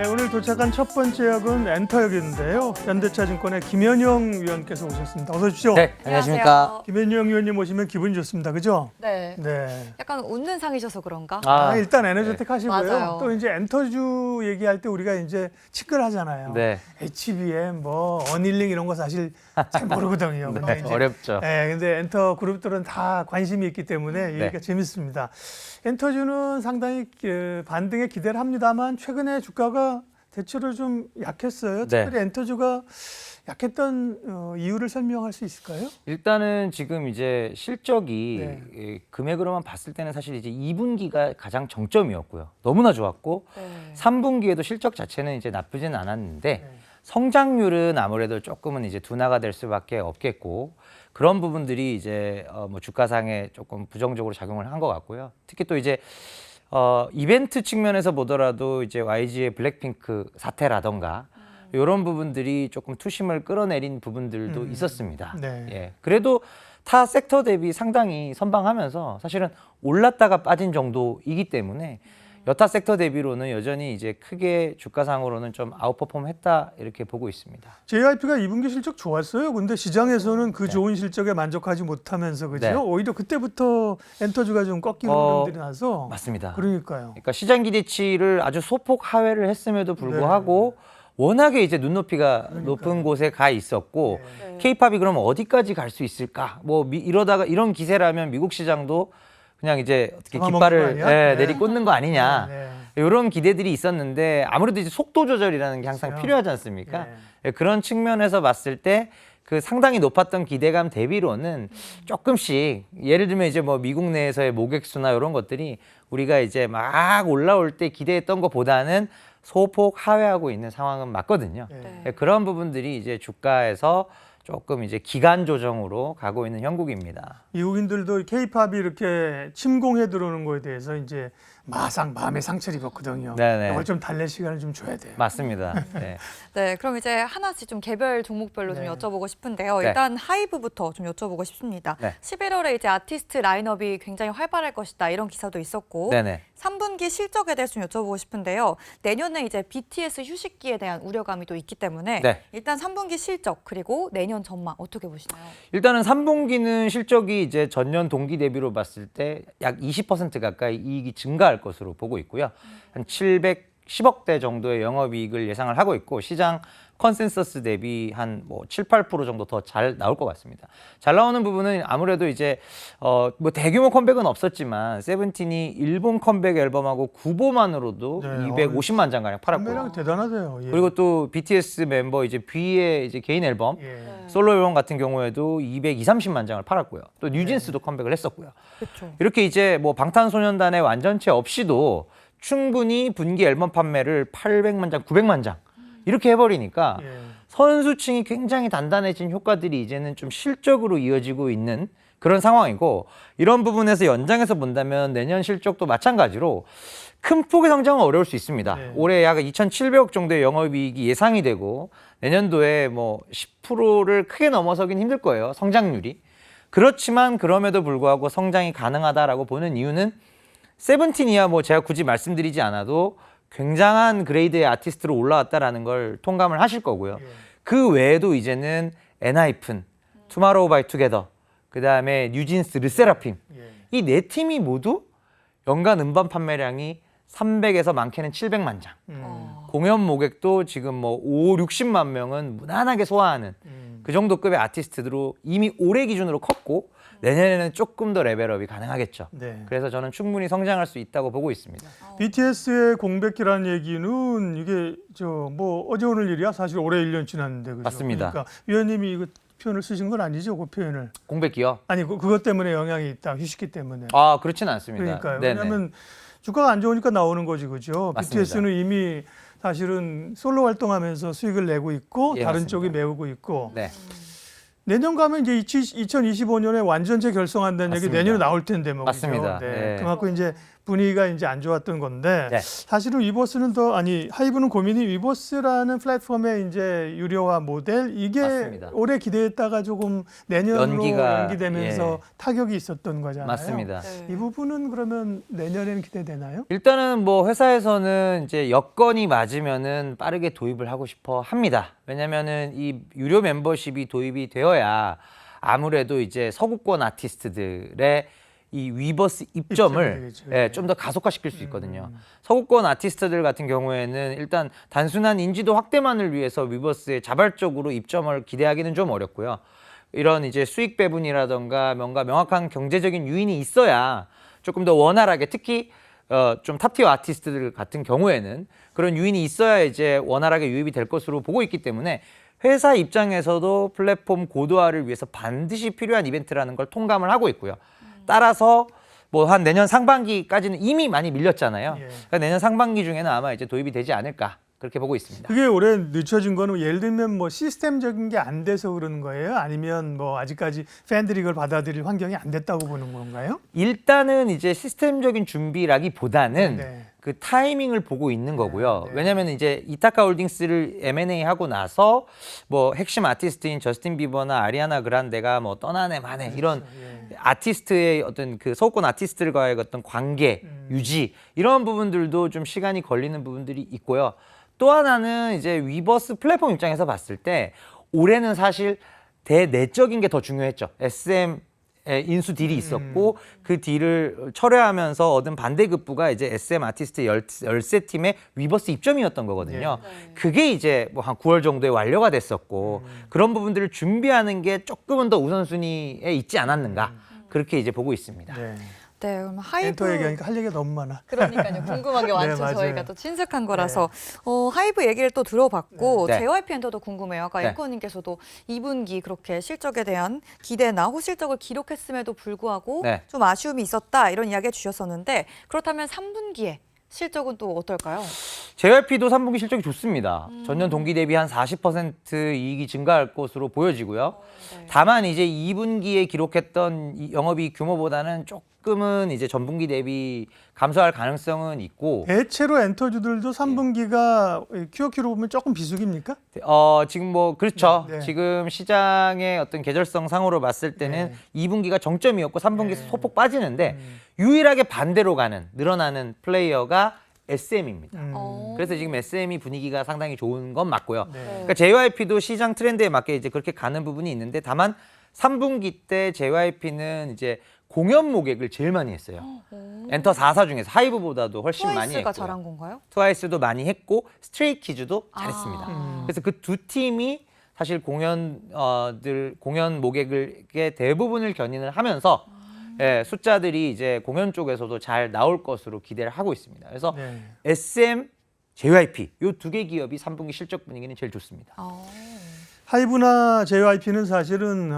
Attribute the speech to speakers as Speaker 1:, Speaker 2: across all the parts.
Speaker 1: 네, 오늘 도착한 첫 번째 역은 엔터역인데요. 현대차증권의 김현영 위원께서 오셨습니다. 어서 오십시오.
Speaker 2: 네, 안녕하십니까.
Speaker 1: 김현영 위원님 오시면 기분이 좋습니다. 그죠?
Speaker 3: 네.
Speaker 1: 네.
Speaker 3: 약간 웃는 상이셔서 그런가?
Speaker 1: 일단 에너제틱 하시고요.
Speaker 3: 맞아요.
Speaker 1: 또 이제 엔터주 얘기할 때 우리가 이제 친근하잖아요.
Speaker 2: 네.
Speaker 1: HBM, 어닐링 이런 거 사실 잘 모르거든요.
Speaker 2: 네,
Speaker 1: 근데 이제
Speaker 2: 어렵죠.
Speaker 1: 네, 근데 엔터 그룹들은 다 관심이 있기 때문에 얘기가 재밌습니다. 엔터주는 상당히 반등에 기대를 합니다만 최근에 주가가 대체로 좀 약했어요.
Speaker 2: 네.
Speaker 1: 특별히 엔터주가 약했던 이유를 설명할 수 있을까요?
Speaker 2: 일단은 지금 이제 실적이
Speaker 1: 네.
Speaker 2: 금액으로만 봤을 때는 사실 이제 2분기가 가장 정점이었고요. 너무나 좋았고
Speaker 3: 네.
Speaker 2: 3분기에도 실적 자체는 이제 나쁘진 않았는데
Speaker 1: 네.
Speaker 2: 성장률은 아무래도 조금은 이제 둔화가 될 수밖에 없겠고 그런 부분들이 이제 뭐 주가상에 조금 부정적으로 작용을 한 것 같고요. 특히 또 이제 이벤트 측면에서 보더라도 이제 YG의 블랙핑크 사태라던가 이런 부분들이 조금 투심을 끌어내린 부분들도 있었습니다.
Speaker 1: 네.
Speaker 2: 예. 그래도 타 섹터 대비 상당히 선방하면서 사실은 올랐다가 빠진 정도이기 때문에 여타 섹터 대비로는 여전히 이제 크게 주가상으로는 좀 아웃퍼폼 했다 이렇게 보고 있습니다.
Speaker 1: JYP가 2분기 실적 좋았어요. 근데 시장에서는 그 좋은 실적에 만족하지 못하면서 그죠?
Speaker 2: 네.
Speaker 1: 오히려 그때부터 엔터주가 좀 꺾이는 흐름들이 나서
Speaker 2: 맞습니다.
Speaker 1: 그러니까요.
Speaker 2: 그러니까 시장 기대치를 아주 소폭 하회를 했음에도 불구하고 워낙에 이제 눈높이가 높은 곳에 가 있었고
Speaker 3: 네.
Speaker 2: K-팝이 그러면 어디까지 갈 수 있을까? 뭐 이러다가 이런 기세라면 미국 시장도 그냥 이제 어떻게
Speaker 1: 잡아먹는
Speaker 2: 깃발을
Speaker 1: 거 아니야?
Speaker 2: 내리꽂는 거 아니냐.
Speaker 1: 네.
Speaker 2: 이런 기대들이 있었는데 아무래도 이제 속도 조절이라는 게 항상
Speaker 1: 그렇죠.
Speaker 2: 필요하지 않습니까?
Speaker 1: 네.
Speaker 2: 그런 측면에서 봤을 때 그 상당히 높았던 기대감 대비로는 조금씩 예를 들면 이제 뭐 미국 내에서의 모객수나 이런 것들이 우리가 이제 막 올라올 때 기대했던 것보다는 소폭 하회하고 있는 상황은 맞거든요.
Speaker 1: 네.
Speaker 2: 그런 부분들이 이제 주가에서 조금 이제 기간 조정으로 가고 있는 형국입니다.
Speaker 1: 미국인들도 K-팝이 이렇게 침공해 들어오는 거에 대해서 이제 마상 마음의 상처를 입었거든요.
Speaker 2: 네네.
Speaker 1: 이걸 좀 달랠 시간을 좀 줘야 돼요.
Speaker 2: 맞습니다. 네.
Speaker 3: 네, 그럼 이제 하나씩 좀 개별 종목별로
Speaker 1: 네.
Speaker 3: 좀 여쭤보고 싶은데요.
Speaker 2: 네.
Speaker 3: 일단 하이브부터 좀 여쭤보고 싶습니다.
Speaker 2: 네.
Speaker 3: 11월에 이제 아티스트 라인업이 굉장히 활발할 것이다 이런 기사도 있었고
Speaker 2: 네네.
Speaker 3: 3분기 실적에 대해서 좀 여쭤보고 싶은데요. 내년에 이제 BTS 휴식기에 대한 우려감이 또 있기 때문에
Speaker 2: 네.
Speaker 3: 일단 3분기 실적 그리고 내년 전망 어떻게 보시나요?
Speaker 2: 일단은 3분기는 실적이 이제 전년 동기 대비로 봤을 때 약 20% 가까이 이익이 증가할 것으로 보고 있고요. 한 710억대 정도의 영업이익을 예상을 하고 있고 시장 컨센서스 대비 한 뭐 7, 8% 정도 더 잘 나올 것 같습니다. 잘 나오는 부분은 아무래도 이제 뭐 대규모 컴백은 없었지만 세븐틴이 일본 컴백 앨범하고 구보만으로도
Speaker 1: 네,
Speaker 2: 250만 장 가량 팔았고요.
Speaker 1: 판매량 대단하대요. 예.
Speaker 2: 그리고 또 BTS 멤버 이제 V의 이제 개인 앨범
Speaker 1: 예.
Speaker 2: 솔로 앨범 같은 경우에도 230만 장을 팔았고요. 또 뉴진스도 컴백을 했었고요.
Speaker 3: 그렇죠.
Speaker 2: 이렇게 이제 뭐 방탄소년단의 완전체 없이도 충분히 분기 앨범 판매를 800만 장, 900만 장 이렇게 해버리니까
Speaker 1: 예.
Speaker 2: 선수층이 굉장히 단단해진 효과들이 이제는 좀 실적으로 이어지고 있는 그런 상황이고 이런 부분에서 연장해서 본다면 내년 실적도 마찬가지로 큰 폭의 성장은 어려울 수 있습니다.
Speaker 1: 네.
Speaker 2: 올해 약 2,700억 정도의 영업이익이 예상이 되고 내년도에 뭐 10%를 크게 넘어서긴 힘들 거예요. 성장률이. 그렇지만 그럼에도 불구하고 성장이 가능하다라고 보는 이유는 세븐틴이야 뭐 제가 굳이 말씀드리지 않아도 굉장한 그레이드의 아티스트로 올라왔다라는 걸 통감을 하실 거고요. 그 외에도 이제는 엔하이픈, 투마로우 바이 투게더, 그다음에 뉴진스, 르세라핌
Speaker 1: 예.
Speaker 2: 이 네 팀이 모두 연간 음반 판매량이 300에서 많게는 700만 장. 공연 모객도 지금 뭐 5, 60만 명은 무난하게 소화하는 그 정도 급의 아티스트들로 이미 올해 기준으로 컸고 내년에는 조금 더 레벨업이 가능하겠죠.
Speaker 1: 네.
Speaker 2: 그래서 저는 충분히 성장할 수 있다고 보고 있습니다.
Speaker 1: BTS의 공백기라는 얘기는 이게 뭐 어제 오늘 일이야. 사실 올해 1년 지났는데 그죠?
Speaker 2: 맞습니다.
Speaker 1: 그러니까 위원님이 이거 표현을 쓰신 건 아니죠? 그 표현을.
Speaker 2: 공백기요?
Speaker 1: 아니 그것 때문에 영향이 있다. 휴식기 때문에.
Speaker 2: 아 그렇지는 않습니다.
Speaker 1: 그러니까요.
Speaker 2: 네네.
Speaker 1: 왜냐하면 주가가 안 좋으니까 나오는 거지 그죠?
Speaker 2: 맞습니다.
Speaker 1: BTS는 이미 사실은 솔로 활동하면서 수익을 내고 있고
Speaker 2: 예,
Speaker 1: 다른
Speaker 2: 맞습니다.
Speaker 1: 쪽이 메우고 있고
Speaker 2: 네.
Speaker 1: 내년 가면 이제 2025년에 완전체 결성한다는 얘기
Speaker 2: 맞습니다.
Speaker 1: 내년에 나올 텐데 뭐
Speaker 2: 맞습니다.
Speaker 1: 그죠?
Speaker 2: 네.
Speaker 1: 그만큼 이제 분위기가 이제 안 좋았던 건데
Speaker 2: 네.
Speaker 1: 사실은 하이브는 고민이 위버스라는 플랫폼의 이제 유료화 모델 이게
Speaker 2: 맞습니다.
Speaker 1: 올해 기대했다가 조금 내년으로 연기되면서
Speaker 2: 예.
Speaker 1: 타격이 있었던 거잖아요.
Speaker 2: 맞습니다.
Speaker 3: 네.
Speaker 1: 이 부분은 그러면 내년에는 기대되나요?
Speaker 2: 일단은 뭐 회사에서는 이제 여건이 맞으면은 빠르게 도입을 하고 싶어 합니다. 왜냐면은 이 유료 멤버십이 도입이 되어야 아무래도 이제 서구권 아티스트들의 이 위버스 입점을
Speaker 1: 되겠죠.
Speaker 2: 좀 더 가속화시킬 수 있거든요. 서구권 아티스트들 같은 경우에는 일단 단순한 인지도 확대만을 위해서 위버스에 자발적으로 입점을 기대하기는 좀 어렵고요. 이런 이제 수익 배분이라던가 뭔가 명확한 경제적인 유인이 있어야 조금 더 원활하게 특히 좀 탑티어 아티스트들 같은 경우에는 그런 유인이 있어야 이제 원활하게 유입이 될 것으로 보고 있기 때문에 회사 입장에서도 플랫폼 고도화를 위해서 반드시 필요한 이벤트라는 걸 통감을 하고 있고요. 따라서 뭐 한 내년 상반기까지는 이미 많이 밀렸잖아요.
Speaker 1: 예.
Speaker 2: 그러니까 내년 상반기 중에는 아마 이제 도입이 되지 않을까 그렇게 보고 있습니다.
Speaker 1: 그게 올해 늦춰진 거는 예를 들면 뭐 시스템적인 게 안 돼서 그러는 거예요? 아니면 뭐 아직까지 팬들이 이걸 받아들일 환경이 안 됐다고 보는 건가요?
Speaker 2: 일단은 이제 시스템적인 준비라기보다는
Speaker 1: 네.
Speaker 2: 그 타이밍을 보고 있는 거고요.
Speaker 1: 네.
Speaker 2: 왜냐하면 이제 이타카 홀딩스를 M&A 하고 나서 뭐 핵심 아티스트인 저스틴 비버나 아리아나 그란데가 뭐 떠나네 마네 이런
Speaker 1: 예.
Speaker 2: 아티스트의 어떤 그 서구권 아티스트들과의 어떤 관계 유지 이런 부분들도 좀 시간이 걸리는 부분들이 있고요. 또 하나는 이제 위버스 플랫폼 입장에서 봤을 때 올해는 사실 대내적인 게 더 중요했죠. SM 인수 딜이 있었고 그 딜을 철회하면서 얻은 반대급부가 이제 SM 아티스트 열세 팀의 위버스 입점이었던 거거든요. 그게 이제 뭐 한 9월 정도에 완료가 됐었고 그런 부분들을 준비하는 게 조금은 더 우선순위에 있지 않았는가 그렇게 이제 보고 있습니다.
Speaker 1: 네.
Speaker 3: 네, 그럼 하이브
Speaker 1: 엔터 얘기하니까 할 얘기가 너무 많아.
Speaker 3: 그러니까요. 궁금한 게 많죠.
Speaker 1: 맞아요.
Speaker 3: 저희가 또 친숙한 거라서 하이브 얘기를 또 들어봤고
Speaker 2: 네.
Speaker 3: JYP 엔터도 궁금해요. 아까
Speaker 2: 네.
Speaker 3: 앵커님께서도 2분기 그렇게 실적에 대한 기대나 호실적을 기록했음에도 불구하고
Speaker 2: 네.
Speaker 3: 좀 아쉬움이 있었다 이런 이야기 해주셨었는데 그렇다면 3분기에 실적은 또 어떨까요?
Speaker 2: JYP도 3분기 실적이 좋습니다. 전년 동기 대비 한 40% 이익이 증가할 것으로 보여지고요.
Speaker 3: 네.
Speaker 2: 다만 이제 2분기에 기록했던 이 영업이익 규모보다는 조금은 이제 전분기 대비 감소할 가능성은 있고
Speaker 1: 대체로 엔터주들도 3분기가 QOQ로 보면 조금 비수기입니까?
Speaker 2: 지금 뭐 그렇죠.
Speaker 1: 네.
Speaker 2: 지금 시장의 어떤 계절성 상으로 봤을 때는 2분기가 정점이었고 3분기에서 소폭 빠지는데 유일하게 반대로 가는 늘어나는 플레이어가 SM입니다. 그래서 지금 SM이 분위기가 상당히 좋은 건 맞고요.
Speaker 1: 네.
Speaker 2: 그러니까 JYP도 시장 트렌드에 맞게 이제 그렇게 가는 부분이 있는데 다만 3분기 때 JYP는 이제 공연 모객을 제일 많이 했어요. 엔터 4사 중에서 하이브보다도 훨씬 많이
Speaker 3: 트와이스가
Speaker 2: 했고요.
Speaker 3: 잘한 건가요?
Speaker 2: 트와이스도 많이 했고 스트레이키즈도 잘했습니다. 그래서 그 두 팀이 사실 공연 모객의 대부분을 견인을 하면서 숫자들이 이제 공연 쪽에서도 잘 나올 것으로 기대를 하고 있습니다. 그래서
Speaker 1: 네.
Speaker 2: SM, JYP 이 두 개 기업이 3분기 실적 분위기는 제일 좋습니다.
Speaker 1: 하이브나 JYP는 사실은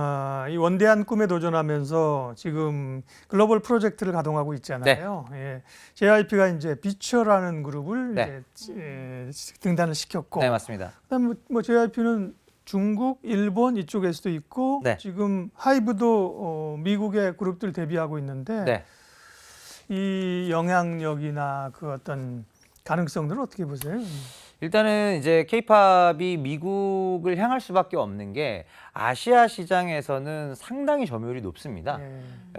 Speaker 1: 이 원대한 꿈에 도전하면서 지금 글로벌 프로젝트를 가동하고 있잖아요. 예. JYP가 이제 비처라는 그룹을
Speaker 2: 네.
Speaker 1: 이제 등단을 시켰고,
Speaker 2: 네, 맞습니다.
Speaker 1: 그다음 뭐 JYP는 중국, 일본 이쪽에서도 있고
Speaker 2: 네.
Speaker 1: 지금 하이브도 미국의 그룹들 데뷔하고 있는데
Speaker 2: 네.
Speaker 1: 이 영향력이나 그 어떤 가능성들은 어떻게 보세요?
Speaker 2: 일단은 이제 케이팝이 미국을 향할 수밖에 없는 게 아시아 시장에서는 상당히 점유율이 높습니다.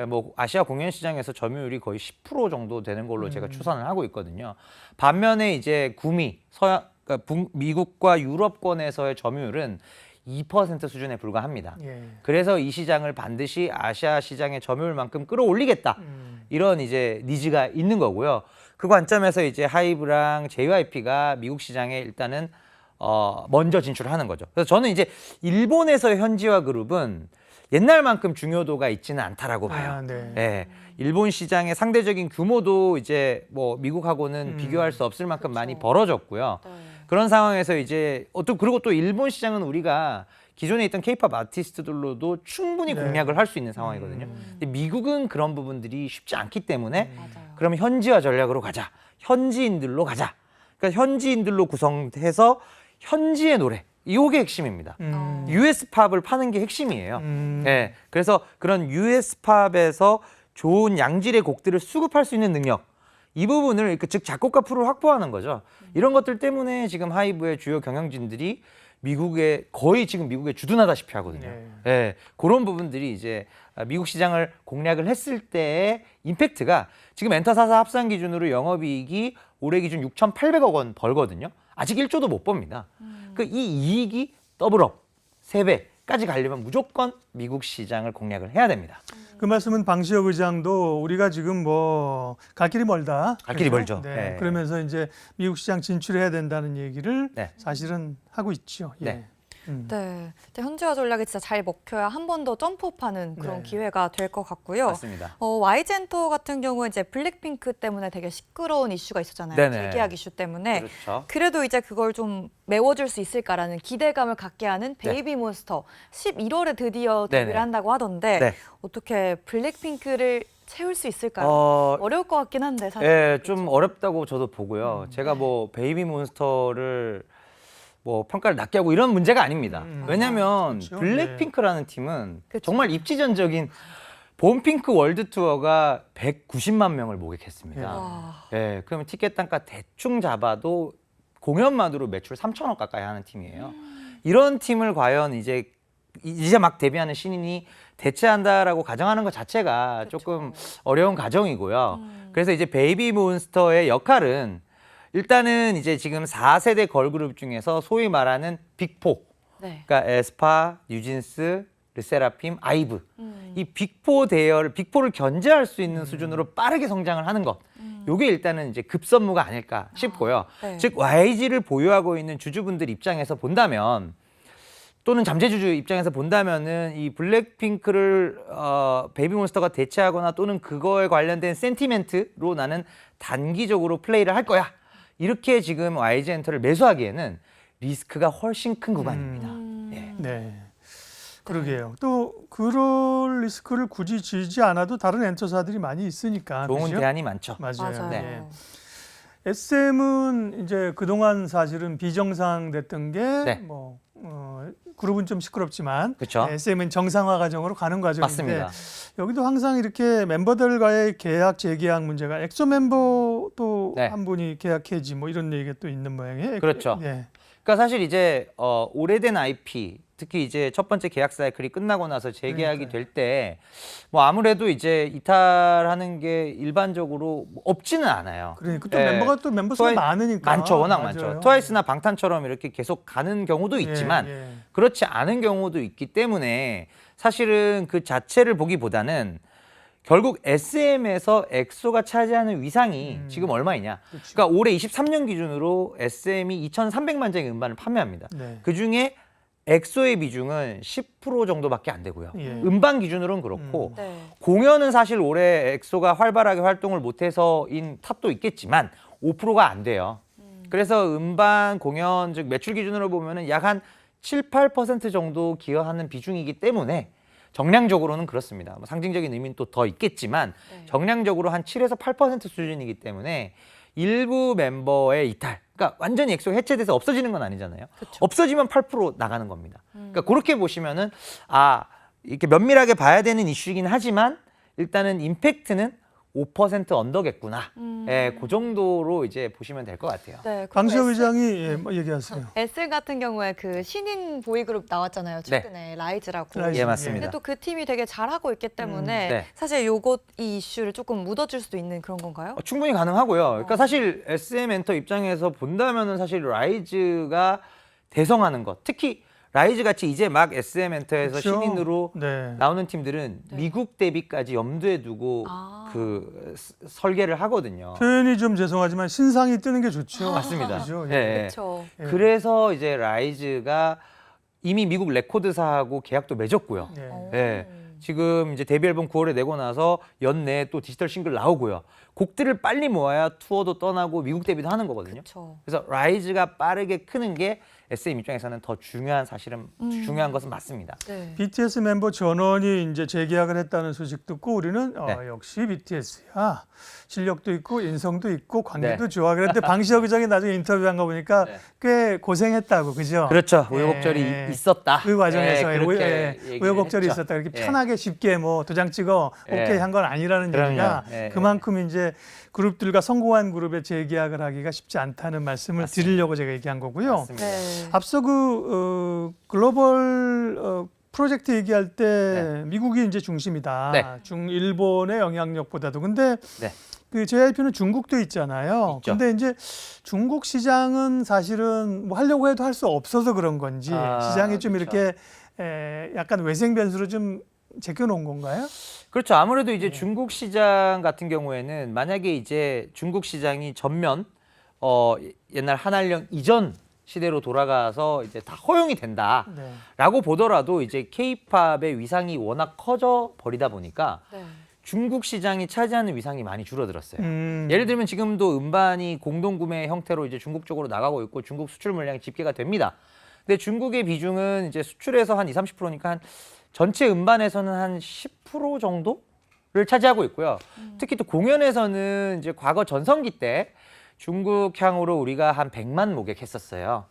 Speaker 2: 뭐 아시아 공연 시장에서 점유율이 거의 10% 정도 되는 걸로 제가 추산을 하고 있거든요. 반면에 이제 구미, 그러니까 미국과 유럽권에서의 점유율은 2% 수준에 불과합니다. 그래서 이 시장을 반드시 아시아 시장의 점유율만큼 끌어올리겠다. 이런 이제 니즈가 있는 거고요. 그 관점에서 이제 하이브랑 JYP가 미국 시장에 일단은 먼저 진출하는 거죠. 그래서 저는 이제 일본에서의 현지화 그룹은 옛날만큼 중요도가 있지는 않다라고 봐요. 네. 일본 시장의 상대적인 규모도 이제 뭐 미국하고는 비교할 수 없을 만큼 많이 벌어졌고요. 그런 상황에서 이제 그리고 또 일본 시장은 우리가 기존에 있던 케이팝 아티스트들로도 충분히 공략을 할 수 있는 상황이거든요. 근데 미국은 그런 부분들이 쉽지 않기 때문에 그러면 현지화 전략으로 가자. 현지인들로 가자. 그러니까 현지인들로 구성해서 현지의 노래, 이게 핵심입니다. US 팝을 파는 게 핵심이에요. 네, 그래서 그런 US 팝에서 좋은 양질의 곡들을 수급할 수 있는 능력, 이 부분을 즉 작곡가 풀을 확보하는 거죠. 이런 것들 때문에 지금 하이브의 주요 경영진들이 거의 지금 미국에 주둔하다시피 하거든요. 네, 그런 부분들이 이제 미국 시장을 공략을 했을 때의 임팩트가 지금 엔터 4사 합산 기준으로 영업이익이 올해 기준 6,800억 원 벌거든요. 아직 1조도 못 법니다. 그 이 이익이 더블업 3배까지 가려면 무조건 미국 시장을 공략을 해야 됩니다.
Speaker 1: 그 말씀은 방시혁 의장도 우리가 지금 뭐 갈 길이 멀다.
Speaker 2: 갈 길이
Speaker 1: 그렇죠?
Speaker 2: 멀죠.
Speaker 1: 네.
Speaker 2: 네.
Speaker 1: 그러면서 이제 미국 시장 진출해야 된다는 얘기를
Speaker 2: 네.
Speaker 1: 사실은 하고 있죠. 예.
Speaker 2: 네.
Speaker 3: 네, 현지화 전략이 진짜 잘 먹혀야 한 번 더 점프업하는 그런
Speaker 1: 네.
Speaker 3: 기회가 될 것 같고요.
Speaker 2: 맞습니다.
Speaker 3: YG엔터 같은 경우는 이제 블랙핑크 때문에 되게 시끄러운 이슈가 있었잖아요.
Speaker 2: 네네.
Speaker 3: 재계약 이슈 때문에.
Speaker 2: 그렇죠.
Speaker 3: 그래도 이제 그걸 좀 메워줄 수 있을까라는 기대감을 갖게 하는
Speaker 2: 네.
Speaker 3: 베이비몬스터 11월에 드디어
Speaker 2: 네네.
Speaker 3: 데뷔를 한다고 하던데
Speaker 2: 네.
Speaker 3: 어떻게 블랙핑크를 채울 수 있을까요? 어려울 것 같긴 한데 사실.
Speaker 2: 예, 좀 어렵다고 저도 보고요. 제가 뭐 베이비 몬스터를 뭐 평가를 낮게 하고 이런 문제가 아닙니다. 왜냐하면
Speaker 1: 그렇죠.
Speaker 2: 블랙핑크라는 팀은
Speaker 3: 그렇죠.
Speaker 2: 정말 입지전적인 봄핑크 월드 투어가 190만 명을 모객했습니다.
Speaker 3: 와.
Speaker 2: 예, 그러면 티켓 단가 대충 잡아도 공연만으로 매출 3천억 가까이 하는 팀이에요. 이런 팀을 과연 이제 막 데뷔하는 신인이 대체한다라고 가정하는 것 자체가 조금 어려운 가정이고요. 그래서 이제 베이비 몬스터의 역할은 일단은 이제 지금 4세대 걸그룹 중에서 소위 말하는 빅4,
Speaker 3: 네.
Speaker 2: 그러니까 에스파, 뉴진스, 르세라핌, 아이브, 이 빅4 대열을 빅4를 견제할 수 있는 수준으로 빠르게 성장을 하는 것. 요게 일단은 이제 급선무가 아닐까 싶고요.
Speaker 3: 네.
Speaker 2: 즉 YG를 보유하고 있는 주주분들 입장에서 본다면 또는 잠재주주 입장에서 본다면은 이 블랙핑크를 베이비몬스터가 대체하거나 또는 그거에 관련된 센티멘트로 나는 단기적으로 플레이를 할 거야. 이렇게 지금 YG엔터를 매수하기에는 리스크가 훨씬 큰 구간입니다. 예.
Speaker 1: 네. 그러게요. 또 그럴 리스크를 굳이 지지 않아도 다른 엔터사들이 많이 있으니까.
Speaker 2: 좋은
Speaker 1: 그죠?
Speaker 2: 대안이 많죠.
Speaker 1: 맞아요.
Speaker 3: 맞아요.
Speaker 1: 네. SM은 이제 그동안 사실은 비정상됐던 게
Speaker 2: 네.
Speaker 1: 뭐 그룹은 좀 시끄럽지만
Speaker 2: 그쵸.
Speaker 1: SM은 정상화 과정으로 가는 과정인데
Speaker 2: 맞습니다.
Speaker 1: 여기도 항상 이렇게 멤버들과의 계약 재계약 문제가 엑소 멤버 또
Speaker 2: 네.
Speaker 1: 한 분이 계약해지 뭐 이런 얘기가 또 있는 모양이에요.
Speaker 2: 그렇죠.
Speaker 1: 네.
Speaker 2: 그러니까 사실 이제 오래된 IP, 특히 이제 첫 번째 계약 사이클이 끝나고 나서 재계약이 될 때 뭐 아무래도 이제 이탈하는 게 일반적으로 뭐 없지는 않아요.
Speaker 1: 그러니까 또
Speaker 2: 예.
Speaker 1: 멤버가 또 멤버 수가 많으니까
Speaker 2: 많죠, 워낙
Speaker 1: 맞아요.
Speaker 2: 많죠. 트와이스나 방탄처럼 이렇게 계속 가는 경우도 있지만
Speaker 1: 예.
Speaker 2: 그렇지 않은 경우도 있기 때문에 사실은 그 자체를 보기보다는 결국 SM에서 엑소가 차지하는 위상이 지금 얼마이냐.
Speaker 1: 그렇죠.
Speaker 2: 그러니까 올해 23년 기준으로 SM이 2,300만 장의 음반을 판매합니다.
Speaker 1: 네.
Speaker 2: 그중에 엑소의 비중은 10% 정도밖에 안 되고요.
Speaker 1: 예.
Speaker 2: 음반 기준으로는 그렇고
Speaker 3: 네.
Speaker 2: 공연은 사실 올해 엑소가 활발하게 활동을 못해서인 탓도 있겠지만 5%가 안 돼요. 그래서 음반 공연 즉 매출 기준으로 보면은 약 한 7, 8% 정도 기여하는 비중이기 때문에 정량적으로는 그렇습니다. 뭐 상징적인 의미는 또 더 있겠지만
Speaker 3: 네.
Speaker 2: 정량적으로 한 7에서 8% 수준이기 때문에 일부 멤버의 이탈, 그러니까 완전히 엑소가 해체돼서 없어지는 건 아니잖아요.
Speaker 3: 그쵸.
Speaker 2: 없어지면 8% 나가는 겁니다. 그러니까 그렇게 보시면은 이렇게 면밀하게 봐야 되는 이슈이긴 하지만 일단은 임팩트는 5% 언더겠구나. 예, 그 정도로 이제 보시면 될 것 같아요.
Speaker 3: 네, 그리고
Speaker 1: 방시혁 의장이 예, 뭐 얘기하세요.
Speaker 3: S 같은 경우에 그 신인 보이그룹 나왔잖아요. 최근에 라이즈라고.
Speaker 1: 라이즈.
Speaker 2: 예, 맞습니다.
Speaker 3: 근데 또 그 팀이 되게 잘하고 있기 때문에
Speaker 2: 네.
Speaker 3: 사실 이 이슈를 조금 묻어줄 수도 있는 그런 건가요?
Speaker 2: 충분히 가능하고요. 그러니까 사실 SM 엔터 입장에서 본다면은 사실 라이즈가 대성하는 것, 특히 라이즈 같이 이제 막 SM 엔터에서
Speaker 1: 그렇죠.
Speaker 2: 신인으로
Speaker 1: 네.
Speaker 2: 나오는 팀들은 미국 데뷔까지 염두에 두고 설계를 하거든요.
Speaker 1: 표현이 좀 죄송하지만 신상이 뜨는 게 좋죠.
Speaker 2: 맞습니다.
Speaker 1: 그죠?
Speaker 2: 예, 예.
Speaker 3: 그렇죠.
Speaker 1: 예.
Speaker 2: 그래서 이제 라이즈가 이미 미국 레코드사하고 계약도 맺었고요.
Speaker 1: 예.
Speaker 2: 예. 지금 이제 데뷔 앨범 9월에 내고 나서 연내에 또 디지털 싱글 나오고요. 곡들을 빨리 모아야 투어도 떠나고 미국 데뷔도 하는 거거든요.
Speaker 3: 그렇죠.
Speaker 2: 그래서 라이즈가 빠르게 크는 게 SM 입장에서는 더 중요한 사실은 중요한 것은 맞습니다.
Speaker 3: 네.
Speaker 1: BTS 멤버 전원이 이제 재계약을 했다는 소식 듣고 우리는
Speaker 2: 네.
Speaker 1: 역시 BTS야. 실력도 있고 인성도 있고 관계도
Speaker 2: 네.
Speaker 1: 좋아. 그런데 방시혁 의장이 나중에 인터뷰한 거 보니까
Speaker 2: 네.
Speaker 1: 꽤 고생했다고, 그죠?
Speaker 2: 그렇죠.
Speaker 1: 예.
Speaker 2: 우여곡절이 있었다.
Speaker 1: 그 과정에서
Speaker 2: 예, 그렇게 얘기를
Speaker 1: 우여곡절이
Speaker 2: 했죠.
Speaker 1: 있었다. 이렇게
Speaker 2: 예.
Speaker 1: 편하게 쉽게 뭐 도장 찍어
Speaker 2: 예.
Speaker 1: 오케이 한 건 아니라는
Speaker 2: 그럼요.
Speaker 1: 얘기가
Speaker 2: 예,
Speaker 1: 그만큼 이제 그룹들과 성공한 그룹에 재계약을 하기가 쉽지 않다는 말씀을
Speaker 2: 맞습니다.
Speaker 1: 드리려고 제가 얘기한 거고요.
Speaker 2: 맞습니다.
Speaker 3: 네.
Speaker 1: 앞서 글로벌 프로젝트 얘기할 때 미국이 이제 중심이다.
Speaker 2: 네.
Speaker 1: 일본의 영향력보다도. 근데
Speaker 2: 네.
Speaker 1: 그 JYP는 중국도 있잖아요.
Speaker 2: 있죠.
Speaker 1: 근데 이제 중국 시장은 사실은 뭐 하려고 해도 할 수 없어서 그런 건지 시장이 좀
Speaker 2: 그렇죠.
Speaker 1: 이렇게 약간 외생 변수로 좀 제껴놓은 건가요?
Speaker 2: 그렇죠. 아무래도 이제 중국 시장 같은 경우에는 만약에 이제 중국 시장이 전면 옛날 한알령 이전 시대로 돌아가서 이제 다 허용이 된다라고
Speaker 1: 네.
Speaker 2: 보더라도 이제 K-팝의 위상이 워낙 커져 버리다 보니까
Speaker 3: 네.
Speaker 2: 중국 시장이 차지하는 위상이 많이 줄어들었어요.
Speaker 1: 음.
Speaker 2: 예를 들면 지금도 음반이 공동구매 형태로 이제 중국 쪽으로 나가고 있고 중국 수출 물량이 집계가 됩니다. 근데 중국의 비중은 이제 수출에서 한 20-30%니까 한 전체 음반에서는 한 10% 정도를 차지하고 있고요. 특히 또 공연에서는 이제 과거 전성기 때 중국향으로 우리가 한 100만 모객했었어요.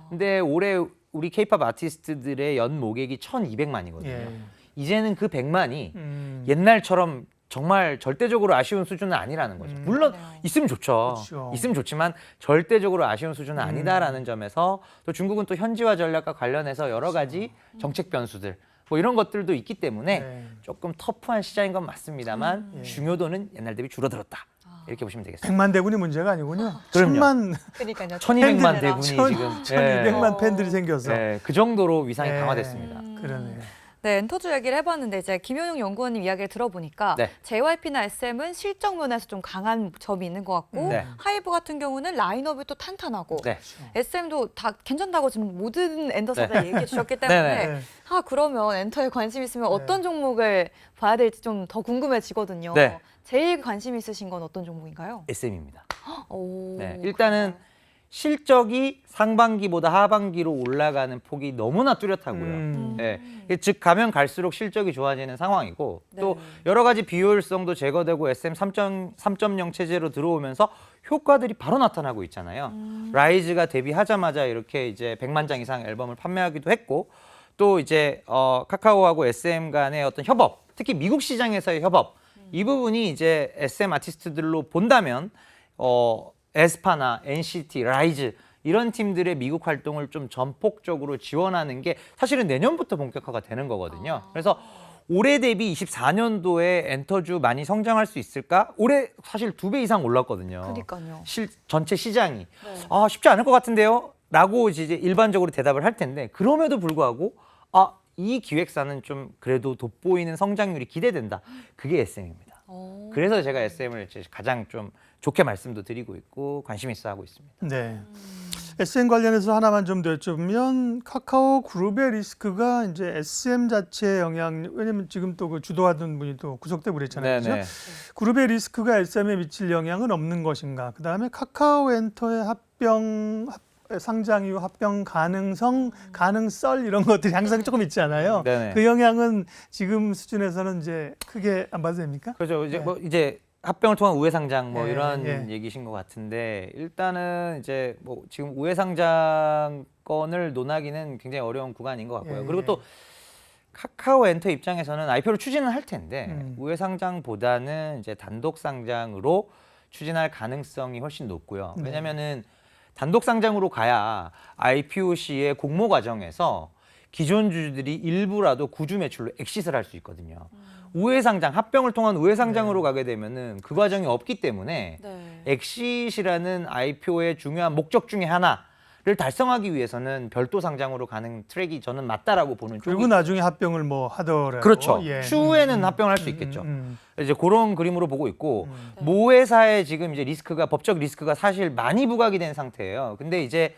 Speaker 2: 근데 올해 우리 K-팝 아티스트들의 연 모객이 1,200만이거든요.
Speaker 1: 예.
Speaker 2: 이제는 그 100만이 옛날처럼 정말 절대적으로 아쉬운 수준은 아니라는 거죠. 물론
Speaker 3: 그러네요.
Speaker 2: 있으면 좋죠.
Speaker 1: 그렇죠.
Speaker 2: 있으면 좋지만 절대적으로 아쉬운 수준은 아니다라는 점에서 또 중국은 또 현지화 전략과 관련해서 여러 가지 정책 변수들 뭐 이런 것들도 있기 때문에
Speaker 1: 네.
Speaker 2: 조금 터프한 시장인 건 맞습니다만
Speaker 1: 예.
Speaker 2: 중요도는 옛날 대비 줄어들었다. 이렇게 보시면 되겠습니다.
Speaker 1: 100만 대군이 문제가 아니군요.
Speaker 2: 그럼요.
Speaker 1: 1000만,
Speaker 3: 그러니까요.
Speaker 2: 1200만
Speaker 3: 팬들이라.
Speaker 2: 대군이 지금
Speaker 1: 1200만
Speaker 3: 예.
Speaker 1: 팬들이 생겨서.
Speaker 2: 그 정도로 위상이
Speaker 1: 예.
Speaker 2: 강화됐습니다.
Speaker 1: 그러네요.
Speaker 3: 네, 엔터주 얘기를 해봤는데 이제 김효용 연구원님 이야기를 들어보니까
Speaker 2: 네.
Speaker 3: JYP나 SM은 실적 면에서 좀 강한 점이 있는 것 같고
Speaker 2: 네.
Speaker 3: 하이브 같은 경우는 라인업이 또 탄탄하고
Speaker 2: 네.
Speaker 3: SM도 다 괜찮다고 지금 모든 엔터사들 얘기해 주셨기
Speaker 2: 네,
Speaker 3: 때문에
Speaker 1: 네.
Speaker 3: 그러면 엔터에 관심 있으면 어떤 종목을 봐야 될지 좀 더 궁금해지거든요.
Speaker 2: 네.
Speaker 3: 제일 관심 있으신 건 어떤 종목인가요?
Speaker 2: SM입니다.
Speaker 3: 오,
Speaker 2: 네, 일단은 실적이 상반기보다 하반기로 올라가는 폭이 너무나 뚜렷하고요. 네, 즉 가면 갈수록 실적이 좋아지는 상황이고 또
Speaker 3: 네.
Speaker 2: 여러 가지 비효율성도 제거되고 SM 3.0 체제로 들어오면서 효과들이 바로 나타나고 있잖아요. 라이즈가 데뷔하자마자 이렇게 이제 100만 장 이상 앨범을 판매하기도 했고 또 이제 카카오하고 SM 간의 어떤 협업, 특히 미국 시장에서의 협업 이 부분이 이제 SM 아티스트들로 본다면 에스파나 NCT, 라이즈 이런 팀들의 미국 활동을 좀 전폭적으로 지원하는 게 사실은 내년부터 본격화가 되는 거거든요. 그래서 올해 대비 24년도에 엔터주 많이 성장할 수 있을까? 올해 사실 2배 이상 올랐거든요.
Speaker 3: 그러니까요.
Speaker 2: 전체 시장이.
Speaker 3: 네.
Speaker 2: 쉽지 않을 것 같은데요? 라고 이제 일반적으로 대답을 할 텐데 그럼에도 불구하고 이 기획사는 좀 그래도 돋보이는 성장률이 기대된다. 그게 SM입니다.
Speaker 3: 오.
Speaker 2: 그래서 제가 SM을 가장 좀 좋게 말씀도 드리고 있고 관심 있어 하고 있습니다.
Speaker 1: 네. SM 관련해서 하나만 좀 더 여쭤보면 카카오 그룹의 리스크가 이제 SM 자체의 영향, 왜냐면 지금 또 그 주도하던 분이 또 구속되고 그랬잖아요. 그죠? 그룹의 리스크가 SM에 미칠 영향은 없는 것인가? 그다음에 카카오 엔터의 상장 이후 합병 가능성, 가능성 이런 것들이 항상 조금 있잖아요.
Speaker 2: 네네.
Speaker 1: 그 영향은 지금 수준에서는 이제 크게 안 봐도 됩니까?
Speaker 2: 그렇죠. 이제
Speaker 1: 네.
Speaker 2: 뭐 이제 합병을 통한 우회상장 뭐
Speaker 1: 예,
Speaker 2: 이런
Speaker 1: 예.
Speaker 2: 얘기신 것 같은데 일단은 이제 뭐 지금 우회상장 건을 논하기는 굉장히 어려운 구간인 것 같고요.
Speaker 1: 예,
Speaker 2: 그리고
Speaker 1: 예.
Speaker 2: 또 카카오 엔터 입장에서는 IPO를 추진은 할 텐데
Speaker 1: 음.
Speaker 2: 우회상장보다는 이제 단독 상장으로 추진할 가능성이 훨씬 높고요.
Speaker 1: 네.
Speaker 2: 왜냐면은 단독 상장으로 가야 IPO 시의 공모 과정에서 기존 주주들이 일부라도 구주 매출로 엑싯을 할 수 있거든요. 우회상장, 합병을 통한 우회상장으로 가게 되면은 그 과정이 없기 때문에
Speaker 3: 네.
Speaker 2: 엑싯이라는 IPO의 중요한 목적 중에 하나를 달성하기 위해서는 별도 상장으로 가는 트랙이 저는 맞다라고 보는
Speaker 1: 그리고
Speaker 2: 쪽이
Speaker 1: 나중에 합병을 뭐 하더라도
Speaker 2: 그렇죠.
Speaker 1: 예.
Speaker 2: 추후에는 합병을 할 수 있겠죠. 이제 그런 그림으로 보고 있고
Speaker 3: 네.
Speaker 2: 모회사의 지금 이제 리스크가 법적 리스크가 사실 많이 부각이 된 상태예요. 근데 이제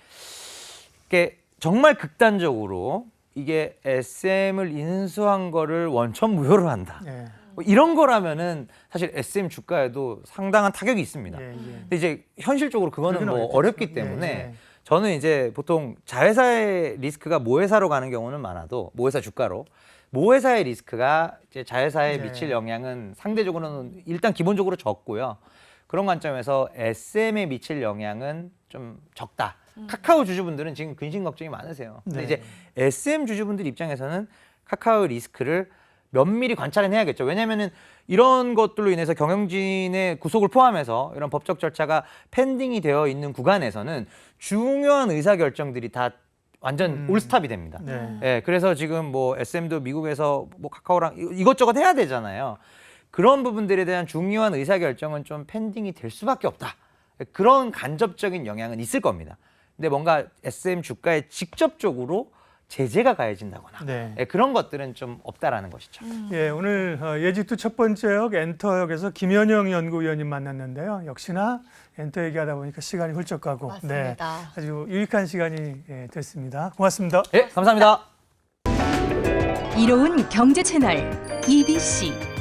Speaker 2: 이게 정말 극단적으로 이게 SM을 인수한 거를 원천 무효로 한다.
Speaker 1: 예.
Speaker 2: 뭐 이런 거라면은 사실 SM 주가에도 상당한 타격이 있습니다.
Speaker 1: 예, 예.
Speaker 2: 근데 이제 현실적으로 그거는
Speaker 1: 그러긴
Speaker 2: 뭐
Speaker 1: 어렵겠죠.
Speaker 2: 어렵기
Speaker 1: 예,
Speaker 2: 때문에
Speaker 1: 예.
Speaker 2: 저는 이제 보통 자회사의 리스크가 모회사로 가는 경우는 많아도 모회사 주가로 모회사의 리스크가 이제 자회사에
Speaker 1: 네.
Speaker 2: 미칠 영향은 상대적으로는 일단 기본적으로 적고요. 그런 관점에서 SM에 미칠 영향은 좀 적다. 카카오 주주분들은 지금 근심 걱정이 많으세요. 근데
Speaker 1: 네.
Speaker 2: 이제 SM 주주분들 입장에서는 카카오 리스크를 면밀히 관찰은 해야겠죠. 왜냐하면은 이런 것들로 인해서 경영진의 구속을 포함해서 이런 법적 절차가 펜딩이 되어 있는 구간에서는 중요한 의사결정들이 다 완전 올스탑이 됩니다.
Speaker 1: 네.
Speaker 2: 예, 그래서 지금 뭐 SM도 미국에서 뭐 카카오랑 이것저것 해야 되잖아요. 그런 부분들에 대한 중요한 의사결정은 좀 펜딩이 될 수밖에 없다. 그런 간접적인 영향은 있을 겁니다. 근데 뭔가 SM 주가에 직접적으로 제재가 가해진다거나
Speaker 1: 네.
Speaker 2: 예, 그런 것들은 좀 없다라는 것이죠.
Speaker 1: 예, 오늘 예지투 첫 번째 역 엔터역에서 김현영 연구위원님 만났는데요. 역시나 엔터 얘기하다 보니까 시간이 훌쩍 가고
Speaker 3: 맞습니다.
Speaker 1: 아주 유익한 시간이 됐습니다. 고맙습니다.
Speaker 2: 예, 감사합니다.
Speaker 4: 이로운 경제 채널 EBC